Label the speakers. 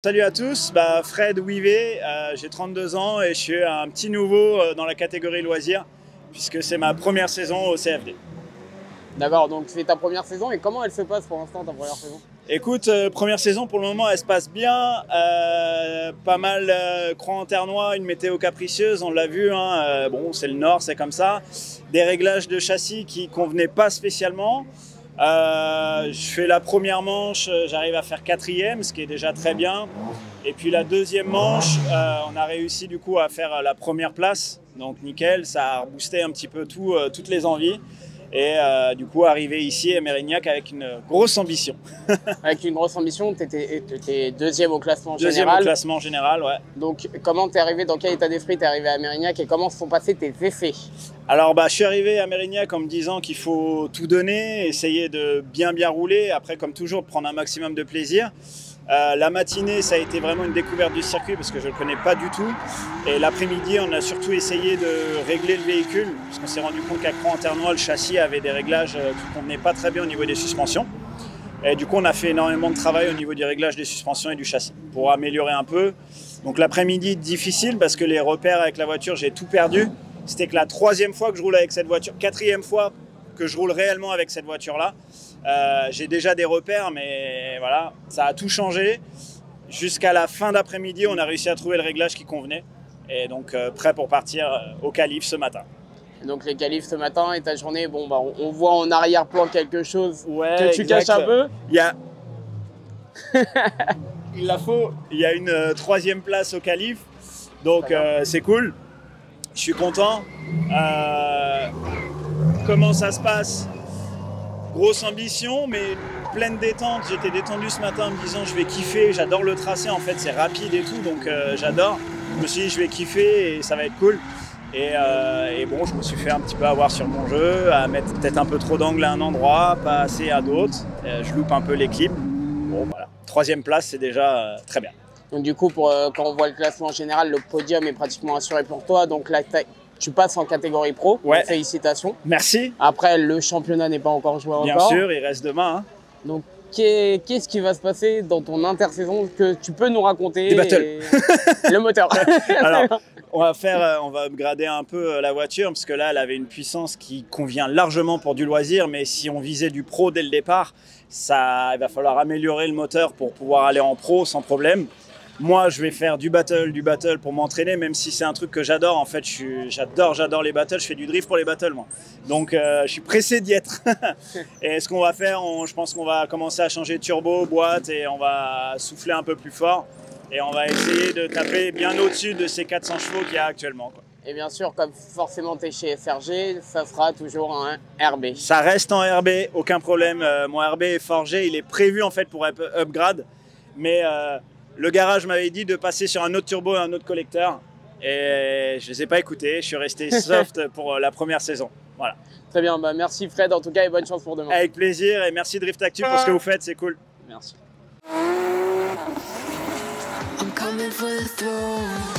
Speaker 1: Salut à tous, Fred Ouivet, j'ai 32 ans et je suis un petit nouveau dans la catégorie loisirs puisque c'est ma première saison au CFD.
Speaker 2: D'accord, donc c'est ta première saison et comment elle se passe pour l'instant ta première saison?
Speaker 1: Écoute, première saison pour le moment elle se passe bien, pas mal croix en ternois, une météo capricieuse, on l'a vu, hein, bon c'est le nord, c'est comme ça, des réglages de châssis qui convenaient pas spécialement. Je fais la première manche, j'arrive à faire 4e, ce qui est déjà très bien. Et puis la deuxième manche, on a réussi du coup à faire la première place. Donc nickel, ça a boosté un petit peu toutes les envies. Et du coup, arrivé ici à Mérignac avec une grosse ambition.
Speaker 2: Avec une grosse ambition, tu étais deuxième au classement général.
Speaker 1: Deuxième au classement général, ouais.
Speaker 2: Donc comment t'es arrivé, dans quel état d'esprit t'es arrivé à Mérignac et comment se sont passés tes essais?
Speaker 1: Alors je suis arrivé à Mérignac en me disant qu'il faut tout donner, essayer de bien rouler, après comme toujours prendre un maximum de plaisir. La matinée ça a été vraiment une découverte du circuit parce que je ne le connais pas du tout, et l'après-midi on a surtout essayé de régler le véhicule parce qu'on s'est rendu compte qu'à Croix-en-Ternois le châssis avait des réglages qui ne convenaient pas très bien au niveau des suspensions, et du coup on a fait énormément de travail au niveau du réglage des suspensions et du châssis pour améliorer un peu. Donc l'après-midi difficile parce que les repères avec la voiture j'ai tout perdu. C'était que la 3e fois que je roule avec cette voiture, 4e fois que je roule réellement avec cette voiture-là. J'ai déjà des repères, mais voilà, ça a tout changé. Jusqu'à la fin d'après-midi, on a réussi à trouver le réglage qui convenait. Et donc, prêt pour partir au qualif ce matin.
Speaker 2: Donc les qualifs ce matin et ta journée, on voit en arrière-plan quelque chose que tu
Speaker 1: exact.
Speaker 2: caches un peu.
Speaker 1: Il la faut. Il y a une 3e place au qualif, donc c'est cool. Je suis content. Comment ça se passe? Grosse ambition, mais pleine détente. J'étais détendu ce matin en me disant je vais kiffer. J'adore le tracé, en fait, c'est rapide et tout, donc j'adore. Je me suis dit je vais kiffer et ça va être cool. Et bon, je me suis fait un petit peu avoir sur mon jeu, à mettre peut-être un peu trop d'angle à un endroit, pas assez à d'autres. Je loupe un peu l'équilibre. Bon, voilà. 3e place, c'est déjà très bien.
Speaker 2: Donc du coup, quand on voit le classement général, le podium est pratiquement assuré pour toi. Donc là, tu passes en catégorie pro.
Speaker 1: Ouais.
Speaker 2: Félicitations.
Speaker 1: Merci.
Speaker 2: Après, le championnat n'est pas encore joué
Speaker 1: Bien
Speaker 2: encore.
Speaker 1: Bien sûr, il reste demain. Hein.
Speaker 2: Donc qu'est-ce qui va se passer dans ton intersaison que tu peux nous raconter?
Speaker 1: Du battle.
Speaker 2: Le moteur.
Speaker 1: Alors, on va upgrader un peu la voiture parce que là, elle avait une puissance qui convient largement pour du loisir, mais si on visait du pro dès le départ, il va falloir améliorer le moteur pour pouvoir aller en pro sans problème. Moi, je vais faire du battle pour m'entraîner, même si c'est un truc que j'adore. En fait, j'adore les battles. Je fais du drift pour les battles, moi. Donc, je suis pressé d'y être. Et ce qu'on va faire, je pense qu'on va commencer à changer de turbo, boîte, et on va souffler un peu plus fort. Et on va essayer de taper bien au-dessus de ces 400 chevaux qu'il y a actuellement, quoi.
Speaker 2: Et bien sûr, comme forcément tu es chez FRG, ça sera toujours un RB.
Speaker 1: Ça reste en RB, aucun problème. Mon RB est forgé, il est prévu en fait pour upgrade. Mais le garage m'avait dit de passer sur un autre turbo et un autre collecteur. Et je ne les ai pas écoutés, je suis resté soft pour la première saison. Voilà.
Speaker 2: Très bien, merci Fred en tout cas et bonne chance pour demain.
Speaker 1: Avec plaisir et merci Drift Actu pour ce que vous faites, c'est cool.
Speaker 2: Merci.
Speaker 3: I'm coming for the throne.